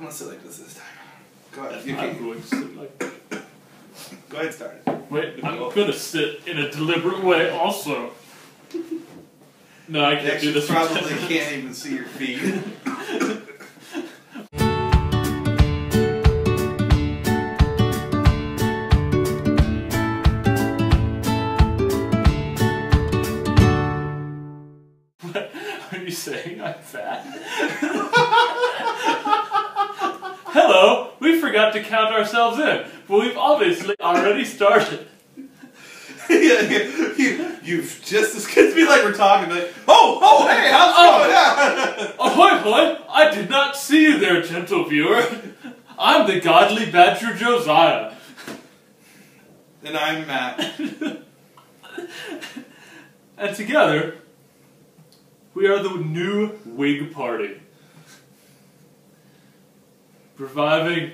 I'm gonna sit like this time. Go ahead. I'm going to sit like that. Go ahead, start it. Wait, I'm gonna sit in a deliberate way also. No, I can't do this. Probably can't even see your feet. What? Are you saying I'm fat? Hello, we forgot to count ourselves in, but we've obviously already started. You've just as kids be like we're talking like, oh, hey, how's it going? Ahoy, hoy! I did not see you there, gentle viewer. I'm the godly Badger Josiah. And I'm Matt. And together, we are the new Whig Party. Reviving,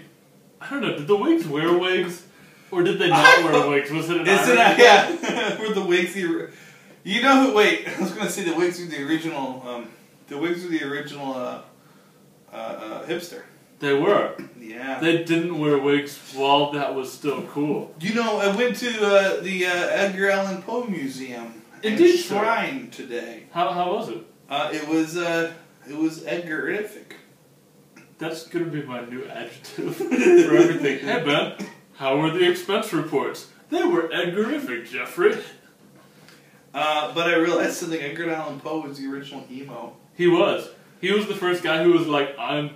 I don't know, did the Whigs wear wigs? Or did they not wear wigs? Was it an irony? Yeah, were the Whigs the... You know who... Wait, I was going to say the Whigs were the original... hipster. They were. Yeah. They didn't wear wigs while that was still cool. You know, I went to the Edgar Allan Poe Museum and Shrine today. How was it? It was Edgar-ific. That's going to be my new adjective for everything. Hey, Ben, how were the expense reports? They were Edgar-ific, Jeffrey. But I realized something. Edgar Allan Poe was the original emo. He was. He was the first guy who was like, I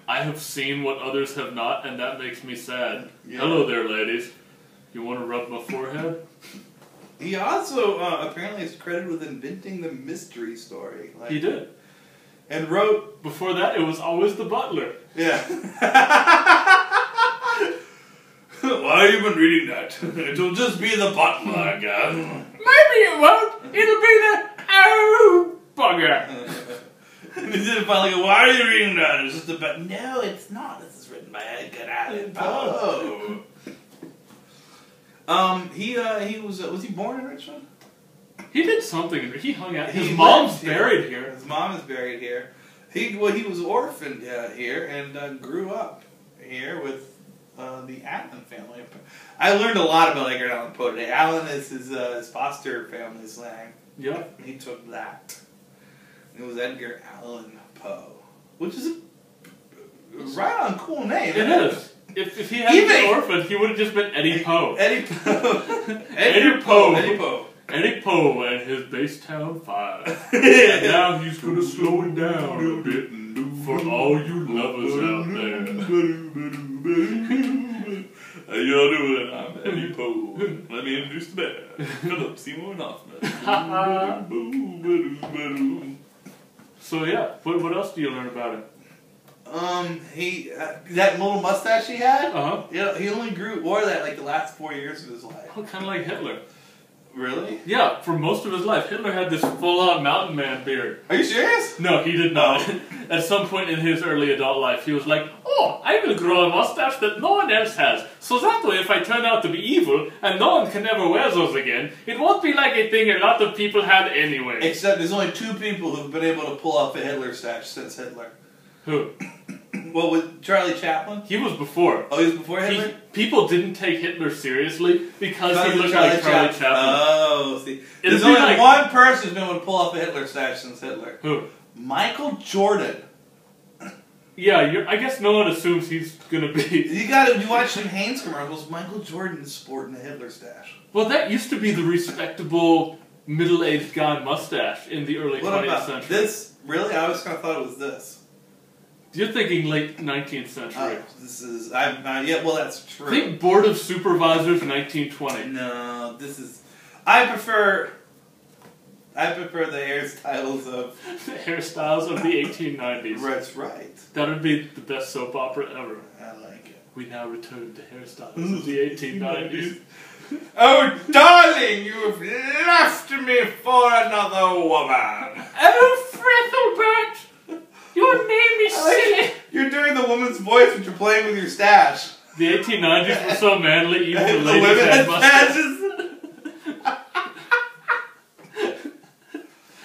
have seen what others have not, and that makes me sad. Yeah. Hello there, ladies. You want to rub my forehead? He also apparently is credited with inventing the mystery story. He did. And wrote... Before that, it was always the butler. Yeah. Why have you been reading that? It'll just be the butler, I guess. Maybe it won't. It'll be the... Oh, bugger. And he did finally go, why are you reading that? It's just about... No, it's not. This is written by Edgar Allan Poe. He was he born in Richmond? He did something. He hung out. His mom's buried here. His mom is buried here. He was orphaned here and grew up here with the Allen family. I learned a lot about Edgar Allan Poe today. Allen is his foster family's name. Yeah. He took that. It was Edgar Allan Poe, which is a right on cool name. It is. If he hadn't been orphaned, he would have just been Eddie Poe. Eddie Poe. Eddie Poe. Eddie Poe. Eddie Poe and his Basetown 5. And now he's going to slow it down a bit for all you lovers out there. How y'all doing? I'm Eddie Poe. Let me introduce the band. Philip Seymour Hoffman. So yeah, what else do you learn about him? That little mustache he had. Yeah, he only wore that like the last 4 years of his life. Oh, kind of like Hitler. Really? Yeah, for most of his life, Hitler had this full-on mountain man beard. Are you serious? No, he did not. At some point in his early adult life, he was like, oh, I will grow a mustache that no one else has. So that way, if I turn out to be evil, and no one can never wear those again, it won't be like a thing a lot of people had anyway. Except there's only 2 people who've been able to pull off a Hitler stash since Hitler. Who? Well, with Charlie Chaplin? He was before. Oh, he was before Hitler? People didn't take Hitler seriously because he looked like Charlie Chaplin. Oh, see. There's only one person who's been able to pull off a Hitler stash since Hitler. Who? Michael Jordan. Yeah, I guess no one assumes he's gonna be... You watch some Hanes commercials, Michael Jordan is sporting a Hitler stash. Well, that used to be the respectable middle-aged guy mustache in the early 20th century. This? Really? I always kind of thought it was this. You're thinking late 19th century. This is... yeah, well, that's true. Think Board of Supervisors 1920. No, this is... I prefer the hairstyles of... The hairstyles of the 1890s. That's right. That would be the best soap opera ever. I like it. We now return to hairstyles of the 1890s. Oh, darling, you have left me for another woman. Oh, Frethelbert! Your name is silly. You're doing the woman's voice when you're playing with your stash. The 1890s were so manly, even the ladies women had mustaches.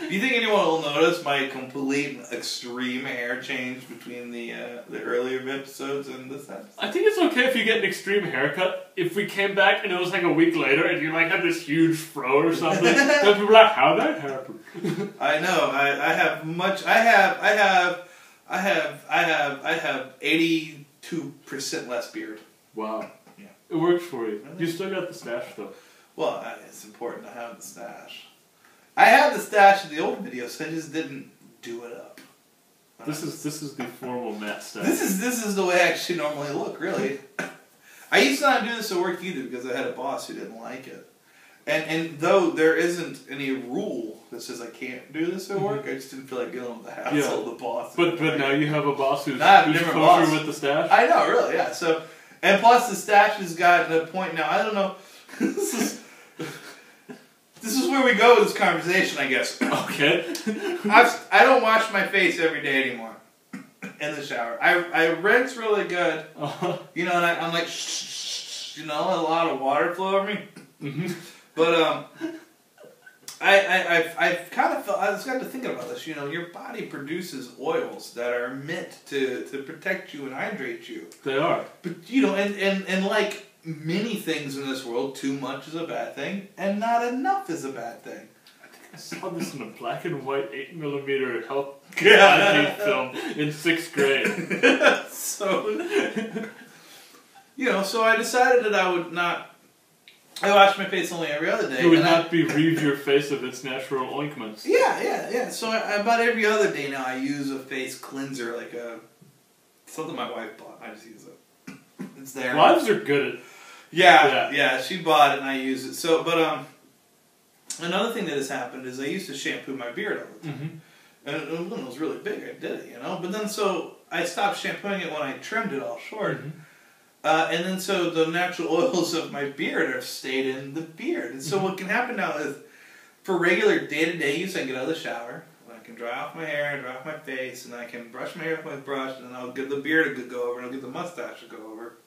Do you think anyone will notice my complete extreme hair change between the earlier episodes and this episode? I think it's okay if you get an extreme haircut. If we came back and it was like a week later and you like had this huge fro or something, then people are like, how'd that happen? I know. I have 82% less beard. Wow. Yeah. It works for you. You still got the stash though. Well, it's important to have the stash. I had the stash in the old videos, I just didn't do it up. This is the formal Matt stash. This is the way I actually normally look, really. I used to not do this at work either because I had a boss who didn't like it. And though there isn't any rule that says I can't do this at work, I just didn't feel like dealing with the hassle of the boss. But now you have a boss who's different boss with the stash? I know, really, yeah. So, and plus the stash has gotten to a point now, I don't know, this is where we go with this conversation, I guess. Okay. I don't wash my face every day anymore in the shower. I rinse really good, you know, and I'm like, shh, you know, a lot of water flow over me. Mm-hmm. But I've kind of felt, I was got to thinking about this. You know, your body produces oils that are meant to protect you and hydrate you. They are. But you know, and like many things in this world, too much is a bad thing, and not enough is a bad thing. I saw this in a black and white 8mm health film in 6th grade. So, you know, so I decided that I would not. I wash my face only every other day. You would not bereave your face of its natural ointments. Yeah. So about every other day now, I use a face cleanser, like something my wife bought. I just use it. It's there. Wives are good at. Yeah. She bought it and I use it. So, but another thing that has happened is I used to shampoo my beard all the time, and when it was really big, I did it, you know. But then so I stopped shampooing it when I trimmed it all short. And then so the natural oils of my beard have stayed in the beard. And so what can happen now is, for regular day-to-day use, I get out of the shower, and I can dry off my hair, dry off my face, and I can brush my hair with my brush, and then I'll give the beard a good go over, and I'll give the mustache a go over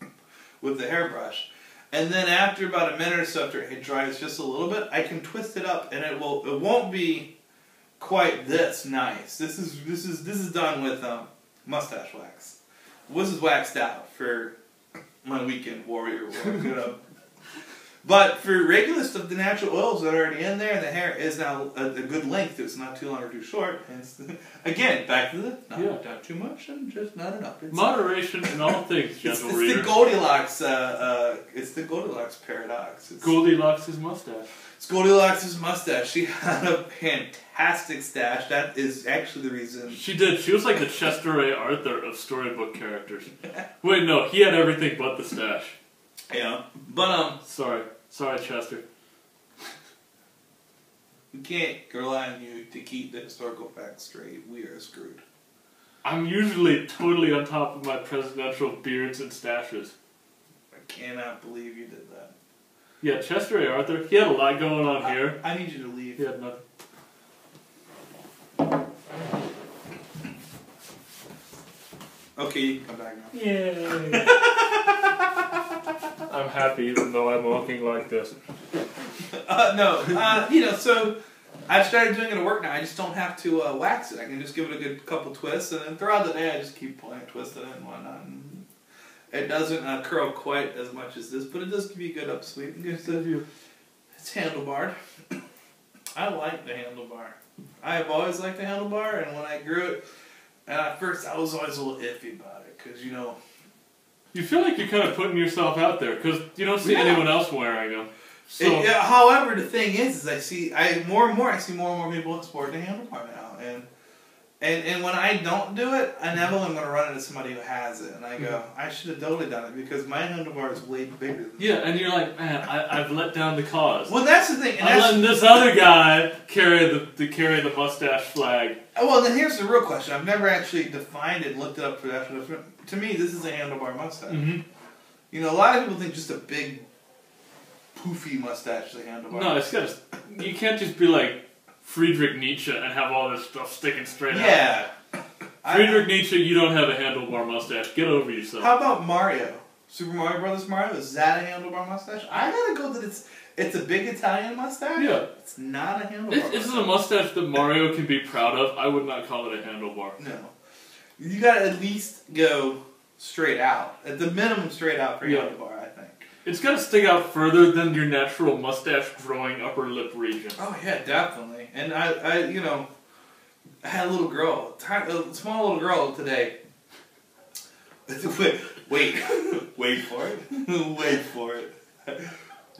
with the hairbrush. And then after about a minute or so after it dries just a little bit, I can twist it up, and it won't be quite this nice. This is done with mustache wax. This is waxed out for my weekend warrior work, you know. But for regular stuff, the natural oils are already in there, and the hair is now a good length. It's not too long or too short. And again, back to the not too much and just not enough. It's moderation in all things, gentle reader. It's the Goldilocks. It's the Goldilocks paradox. Goldilocks' mustache. It's Goldilocks' mustache. She had a fantastic stash. That is actually the reason. She did. She was like the Chester A. Arthur of storybook characters. Wait, no, he had everything but the stash. Yeah, but Sorry, Chester. We can't rely on you to keep the historical facts straight. We are screwed. I'm usually totally on top of my presidential beards and stashes. I cannot believe you did that. Yeah, Chester A. Arthur, he had a lot going on here. I need you to leave. He had nothing. Okay, you can come back now. Yay! I'm happy even though I'm walking like this. You know, so I've started doing it at work now. I just don't have to wax it. I can just give it a good couple twists, and then throughout the day I just keep pulling, twisting it and whatnot. And it doesn't curl quite as much as this, but it does give you a good upsweep. It's handlebarred. I like the handlebar. I have always liked the handlebar, and when I grew it, and at first I was always a little iffy about it, because, you know... You feel like you're kind of putting yourself out there, because you don't see anyone else wearing them. So. However, the thing is I see more and more people sporting the handlebar now, and when I don't do it, I never am going to run into somebody who has it, and I go, I should have totally done it, because my handlebar is way bigger than yeah, and you're like, man, I've let down the cause. Well, that's the thing. And I'm letting this other guy carry the mustache flag. Well, then here's the real question. I've never actually defined it and looked it up for that. To me, this is a handlebar mustache. You know, a lot of people think just a big, poofy mustache is a handlebar. No, it's got. You can't just be like Friedrich Nietzsche and have all this stuff sticking straight out. Yeah. Friedrich Nietzsche, you don't have a handlebar mustache. Get over yourself. How about Mario? Super Mario Brothers Mario? Is that a handlebar mustache? I gotta go that It's a big Italian mustache? Yeah. It's not a handlebar. This is a mustache that Mario can be proud of. I would not call it a handlebar. No. You gotta at least go straight out. At the minimum, straight out for handlebar, I think. It's gotta stick out further than your natural mustache growing upper lip region. Oh, yeah, definitely. And I had a little girl, a small little girl today. Wait for it. Wait for it.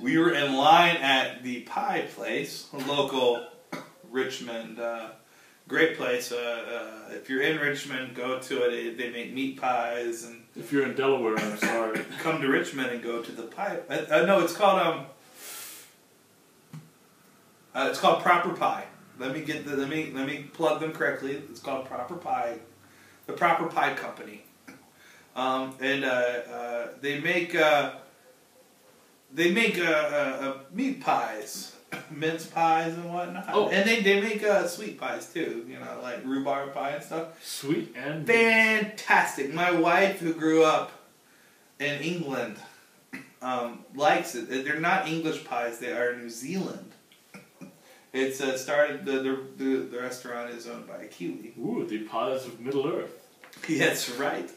We were in line at the pie place, a local Richmond, great place. If you're in Richmond, go to it. They make meat pies. And if you're in Delaware, I'm sorry. Come to Richmond and go to the pie. No, it's called Proper Pie. Let me plug them correctly. It's called Proper Pie, the Proper Pie Company, they make meat pies, mince pies and whatnot. Oh. And they make sweet pies too. Like rhubarb pie and stuff. Sweet and fantastic. My wife, who grew up in England, likes it. They're not English pies. They are New Zealand. It's started. The restaurant is owned by a Kiwi. Ooh, the pies of Middle Earth. Yeah, that's right.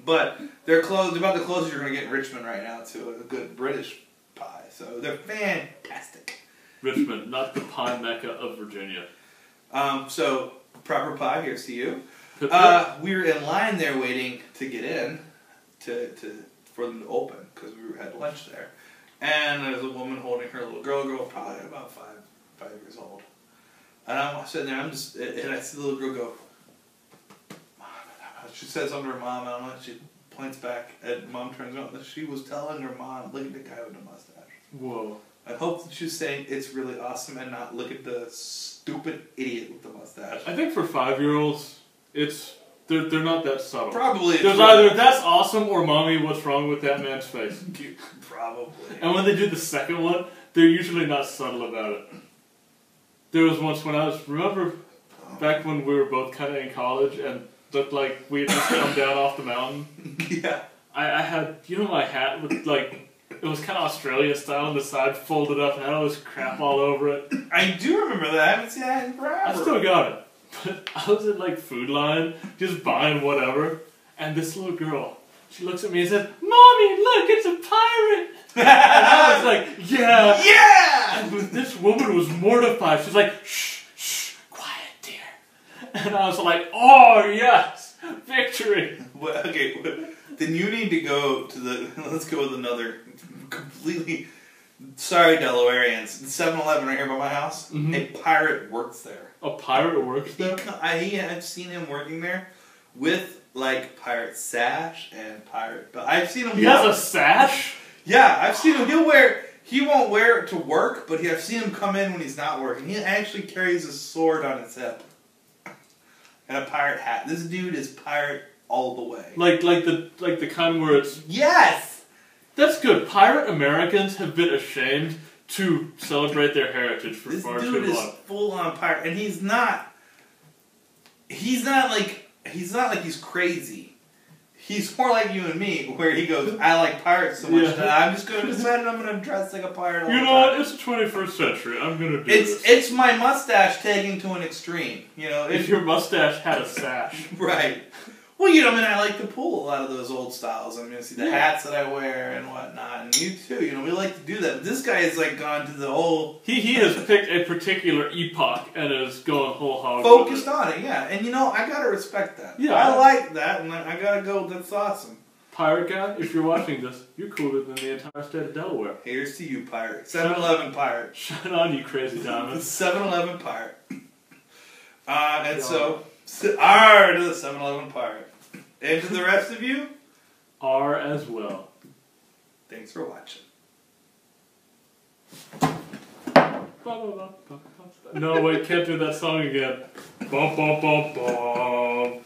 But they're closed. About the closest you're going to get in Richmond right now to a good British pie. So they're fantastic. Richmond, not the pie mecca of Virginia. So Proper Pie, here's to you. We were in line there waiting to get in for them to open because we had lunch there. And there's a woman holding her little girl probably about 5 years old. And I'm sitting there, and I see the little girl go, Mom. She says something to her mom, and she points back, and Mom turns around, and she was telling her mom, look at the guy with the mustache. Whoa. I hope that she's saying it's really awesome and not look at the stupid idiot with the mustache. I think for 5-year-olds, they're not that subtle. Probably. There's either that's awesome or Mommy, what's wrong with that man's face? Probably. And when they do the second one, they're usually not subtle about it. There was once when remember back when we were both kind of in college and looked like we had just come down off the mountain? Yeah. I had, my hat with it was kind of Australian style on the side, folded up, and had all this crap all over it. I do remember that. I haven't seen that in forever. I still got it. But I was in Food Line, just buying whatever, and this little girl, she looks at me and says, Mommy, look, it's a pirate! And I was like, yeah! Yeah! And this woman was mortified. She was like, shh, quiet, dear. And I was like, oh, yes, victory. Well, okay, then you need to go to let's go with another completely, sorry Delawareans, 7-Eleven right here by my house, a pirate works there. A pirate works there? I've seen him working there with, pirate sash and pirate, but I've seen him He has a sash? Yeah, I've seen him, he won't wear it to work, but I've seen him come in when he's not working. He actually carries a sword on his hip. And a pirate hat. This dude is pirate all the way. Like the kind where it's... Yes! That's good. Pirate Americans have been ashamed to celebrate their heritage for far too long. This dude is full on pirate, and he's not like he's crazy. He's more like you and me, where he goes, I like pirates so much that I'm just going to decide I'm going to dress like a pirate all the time. You know what? It's the 21st century. I'm going to do this. It's my mustache taken to an extreme. If your mustache had a sash. Right. Well, I like to pull a lot of those old styles. See the hats that I wear and whatnot, and you too. We like to do that. But this guy has gone to the whole. He has picked a particular epoch and is going whole hog. Focused on it, yeah. And I gotta respect that. Yeah, I like that, and I gotta go. That's awesome. Pirate guy, if you're watching this, you're cooler than the entire state of Delaware. Here's to you, pirate. 7-Eleven pirate. Shine on, you crazy diamond. 7-Eleven pirate. So R to the 7-Eleven pirate. And to the rest of you, R as well. Thanks for watching. No, wait, can't do that song again. Bum, bum, bum, bum.